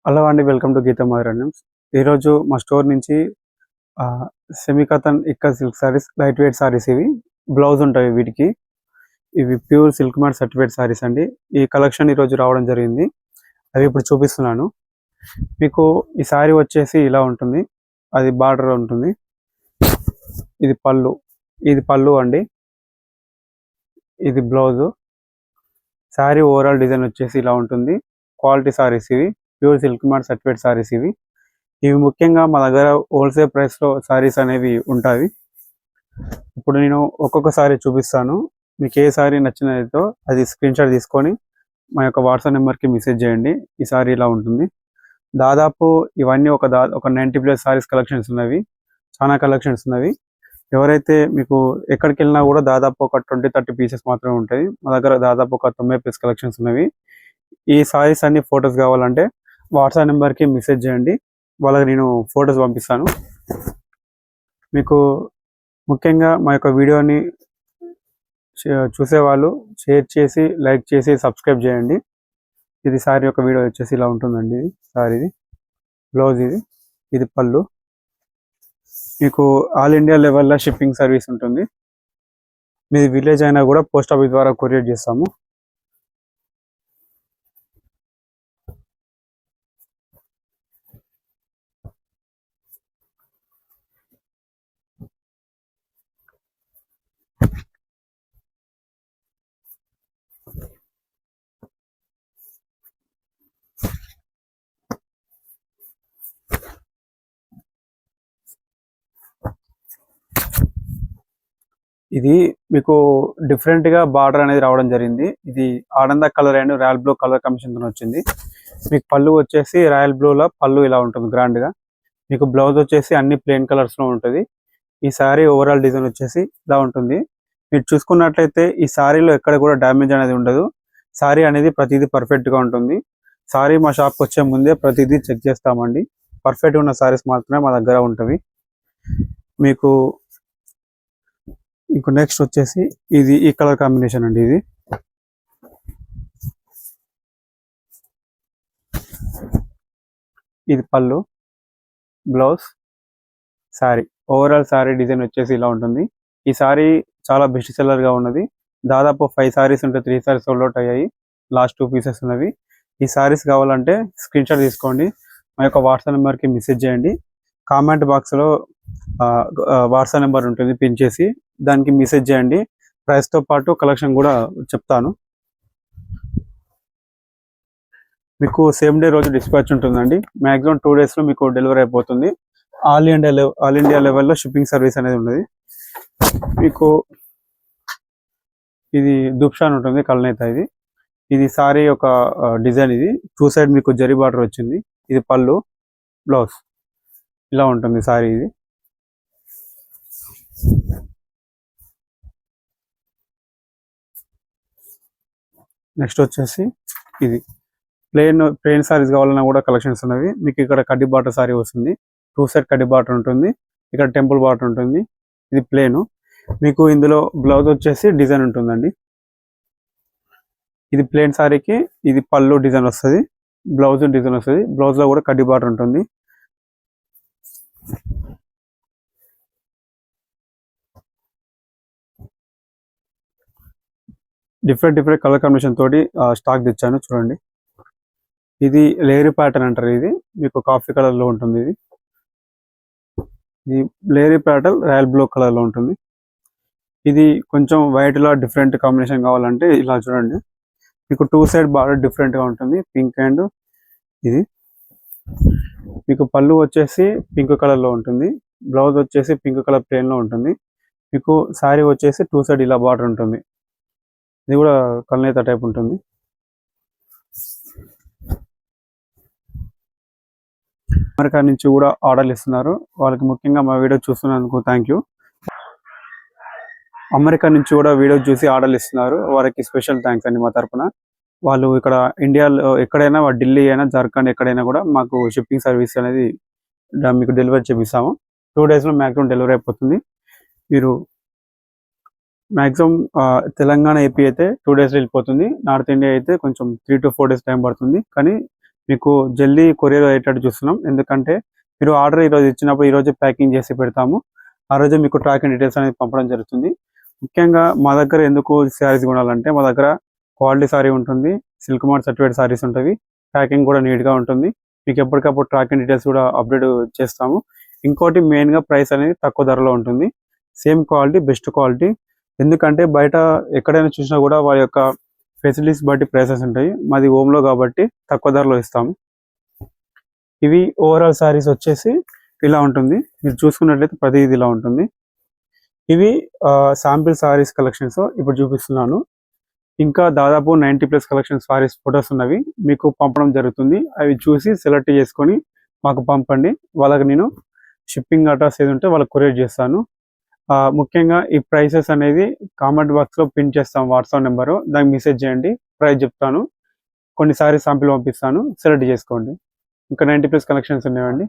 Hello అండి. Welcome to Geetha మహారణ్యంస్. ఈరోజు మా స్టోర్ నుంచి సెమీ కథన్ ఇక్క silk saris, light weight saris ఇవి. బ్లౌజ్ ఉంటాయి వీటికి. ఇవి pure silk mark certified saris అండి. ఈ కలెక్షన్ ఈరోజు రావడం జరిగింది. అవి ఇప్పుడు చూపిస్తున్నాను. మీకు ఈ సారీ వచ్చేసి ఇలా ఉంటుంది. అది బార్డర్ ఉంటుంది. ఇది పళ్ళు. ఇది పళ్ళు అండి. ఇది బ్లౌజు. సారీ ఓవరాల్ డిజైన్ వచ్చేసి ఇలా ఉంటుంది. క్వాలిటీ సారీస్ ఇవి. Pure silk mark certified saris ఇవి. ఇవి ముఖ్యంగా మా దగ్గర హోల్సేల్ ప్రైస్లో సారీస్ అనేవి ఉంటాయి. ఇప్పుడు నేను ఒక్కొక్క సారీ చూపిస్తాను. మీకు ఏ సారీ నచ్చినదో అది స్క్రీన్ షాట్ తీసుకొని మా యొక్క వాట్సాప్ నెంబర్కి మెసేజ్ చేయండి. ఈ సారీ ఇలా ఉంటుంది. దాదాపు ఇవన్నీ ఒక 90+ సారీస్ కలెక్షన్స్ ఉన్నవి. చాలా కలెక్షన్స్ ఉన్నవి. ఎవరైతే మీకు ఎక్కడికి వెళ్ళినా కూడా దాదాపు ఒక 20-30 పీసెస్ మాత్రమే ఉంటాయి. మా దగ్గర దాదాపు ఒక 90+ కలెక్షన్స్ ఉన్నవి. ఈ సారీస్ అన్ని ఫొటోస్ కావాలంటే వాట్సాప్ నెంబర్కి మెసేజ్ చేయండి. వాళ్ళకి నేను ఫొటోస్ పంపిస్తాను. మీకు ముఖ్యంగా మా యొక్క వీడియోని చూసేవాళ్ళు షేర్ చేసి, లైక్ చేసి, సబ్స్క్రైబ్ చేయండి. ఇది సారీ యొక్క వీడియో వచ్చేసి ఇలా ఉంటుందండి. సారీది బ్లౌజ్, ఇది పళ్ళు. మీకు ఆల్ ఇండియా లెవెల్లో షిప్పింగ్ సర్వీస్ ఉంటుంది. మీది విలేజ్ అయినా కూడా పోస్ట్ ఆఫీస్ ద్వారా కొరియర్ చేస్తాము. ఇది మీకు డిఫరెంట్ గా బార్డర్ అనేది రావడం జరిగింది. ఇది ఆనంద colour and royal blue colour combination తో వచ్చింది. మీకు పళ్ళు వచ్చేసి రాయల్ బ్లూ లో పళ్ళు ఇలా ఉంటుంది గ్రాండ్ గా. మీకు బ్లౌజ్ వచ్చేసి అన్ని ప్లెయిన్ కలర్స్ లో ఉంటుంది. ఈ సారీ ఓవరాల్ డిజైన్ వచ్చేసి ఇలా ఉంటుంది. మీరు చూసుకున్నట్లయితే ఈ సారీలో ఎక్కడ కూడా డ్యామేజ్ అనేది ఉండదు. సారీ అనేది ప్రతిదీ పర్ఫెక్ట్ గా ఉంటుంది. సారీ మా షాప్కి వచ్చే ముందే ప్రతిదీ చెక్ చేస్తామండి. పర్ఫెక్ట్ ఉన్న సారీస్ మాత్రమే మా దగ్గర ఉంటవి. మీకు ఇంకో నెక్స్ట్ వచ్చేసి ఇది ఈ కలర్ కాంబినేషన్ అండి. ఇది పళ్ళు, blouse, sorry. Overall sorry design వచ్చేసి ఇలా ఉంటుంది. ఈ సారీ చాలా బెస్ట్ సెల్లర్ గా ఉన్నది. దాదాపు 5 సారీస్ ఉంటే 3 సారీస్ సోల్డ్ అవుట్ అయ్యాయి. లాస్ట్ 2 పీసెస్ ఉన్నవి. ఈ సారీస్ కావాలంటే స్క్రీన్ షాట్ తీసుకోండి. మా యొక్క వాట్సాప్ నెంబర్కి మెసేజ్ చేయండి. కామెంట్ బాక్స్లో వాట్సాప్ నెంబర్ ఉంటుంది, పిన్ చేసి దానికి మెసేజ్ చేయండి. ప్రైస్తో పాటు కలెక్షన్ కూడా చెప్తాను. మీకు సేమ్ డే రోజు డిస్పాచ్ ఉంటుందండి. మ్యాక్సిమం 2 డేస్లో మీకు డెలివరీ అయిపోతుంది. ఆల్ ఇండియా లెవెల్లో షిప్పింగ్ సర్వీస్ అనేది ఉన్నది. మీకు ఇది దుప్షాన్ ఉంటుంది, కల్నేత. ఇది సారీ ఒక డిజైన్. ఇది 2 సైడ్ మీకు జరీ బార్డర్ వచ్చింది. ఇది పళ్ళు, బ్లౌజ్ ఇలా ఉంటుంది సారీ. ఇది నెక్స్ట్ వచ్చేసి ఇది ప్లెయిన్ సారీస్ కావాలన్నా కూడా కలెక్షన్స్ ఉన్నవి. మీకు ఇక్కడ కడ్డీ బార్డర్ సారీ వస్తుంది. 2 సైడ్ కడ్డీ బార్డర్ ఉంటుంది. ఇక్కడ టెంపుల్ బార్డర్ ఉంటుంది. ఇది ప్లెయిన్. మీకు ఇందులో బ్లౌజ్ వచ్చేసి డిజైన్ ఉంటుందండి. ఇది ప్లెయిన్ సారీకి ఇది పళ్ళు డిజైన్ వస్తుంది, బ్లౌజ్ డిజైన్ వస్తుంది. బ్లౌజ్ లో కూడా కడ్డీ బార్డర్ ఉంటుంది. డిఫరెంట్ కలర్ కాంబినేషన్ తోటి స్టాక్ తెచ్చాను, చూడండి. ఇది లేయరీ ప్యాటర్న్ అంటారు. ఇది మీకు కాఫీ కలర్ లో ఉంటుంది. ఇది లేయరీ ప్యాటర్న్ రాయల్ బ్లూ కలర్ లో ఉంటుంది. ఇది కొంచెం వైట్ లో డిఫరెంట్ కాంబినేషన్ కావాలంటే ఇలా చూడండి. మీకు 2 సైడ్ బార్డర్ డిఫరెంట్ గా ఉంటుంది, పింక్ అండ్ ఇది. మీకు పళ్ళు వచ్చేసి పింక్ కలర్ లో ఉంటుంది. బ్లౌజ్ వచ్చేసి పింక్ కలర్ ప్లెయిన్ లో ఉంటుంది. మీకు సారీ వచ్చేసి 2 సైడ్ ఇలా బార్డర్ ఉంటుంది. ఇది కూడా కల్నేత టైప్ ఉంటుంది. అమెరికా నుంచి కూడా ఆర్డర్లు ఇస్తున్నారు. వాళ్ళకి ముఖ్యంగా మా వీడియో చూస్తున్నందుకు థ్యాంక్ యూ. అమెరికా నుంచి కూడా వీడియో చూసి ఆర్డర్లు ఇస్తున్నారు. వారికి స్పెషల్ థ్యాంక్స్ అండి మా తరఫున. వాళ్ళు ఇక్కడ ఇండియాలో ఎక్కడైనా, ఢిల్లీ అయినా, జార్ఖండ్ ఎక్కడైనా కూడా మాకు షిప్పింగ్ సర్వీస్ అనేది మీకు డెలివరీ చేపిస్తాము. 2 డేస్లో మ్యాక్సిమం డెలివరీ అయిపోతుంది. మీరు మ్యాక్సిమం తెలంగాణ, ఏపీ అయితే 2 డేస్లో వెళ్ళిపోతుంది. నార్త్ ఇండియా అయితే కొంచెం 3 to 4 డేస్ టైం పడుతుంది. కానీ మీకు జల్దీ కొరియర్ అయ్యేటట్టు చూస్తున్నాం. ఎందుకంటే మీరు ఆర్డర్ ఈరోజు ఇచ్చినప్పుడు ఈరోజు ప్యాకింగ్ చేసి పెడతాము. ఆ రోజు మీకు ట్రాకింగ్ డీటెయిల్స్ అనేది పంపడం జరుగుతుంది. ముఖ్యంగా మా దగ్గర ఎందుకు శారీస్ కొనాలంటే మా దగ్గర క్వాలిటీ శారీ ఉంటుంది, సిల్క్ మార్ట్ సర్టిఫైడ్ శారీస్ ఉంటుంది, ప్యాకింగ్ కూడా నీట్గా ఉంటుంది. మీకు ఎప్పటికప్పుడు ట్రాకింగ్ డీటెయిల్స్ కూడా అప్డేట్ చేస్తాము. ఇంకోటి మెయిన్గా ప్రైస్ అనేది తక్కువ ధరలో ఉంటుంది. Same quality, best quality. ఎందుకంటే బయట ఎక్కడైనా చూసినా కూడా వారి యొక్క ఫెసిలిటీస్ బట్టి ప్రైసెస్ ఉంటాయి. మాది హోమ్లో కాబట్టి తక్కువ ధరలో ఇస్తాము. ఇవి ఓవరాల్ శారీస్ వచ్చేసి ఇలా ఉంటుంది. మీరు చూసుకున్నట్లయితే ప్రతిదీ ఇలా ఉంటుంది. ఇవి శాంపిల్ శారీస్ కలెక్షన్స్ ఇప్పుడు చూపిస్తున్నాను. ఇంకా దాదాపు 90+ కలెక్షన్ శారీస్ ఫొటోస్ ఉన్నవి మీకు పంపడం జరుగుతుంది. అవి చూసి సెలెక్ట్ చేసుకొని మాకు పంపండి. వాళ్ళకి నేను షిప్పింగ్ అడ్రస్ ఏది ఉంటే వాళ్ళకి కొరియర్ చేస్తాను. ముఖ్యంగా ఈ ప్రైసెస్ అనేది కామెంట్ బాక్స్లో పిన్ చేస్తాం, వాట్సాప్ నెంబరు, దానికి మెసేజ్ చేయండి, ప్రైస్ చెప్తాను. కొన్ని శారీస్ శాంపిల్ పంపిస్తాను, సెలెక్ట్ చేసుకోండి. ఇంకా 90+ కలెక్షన్స్ ఉన్నాయండి.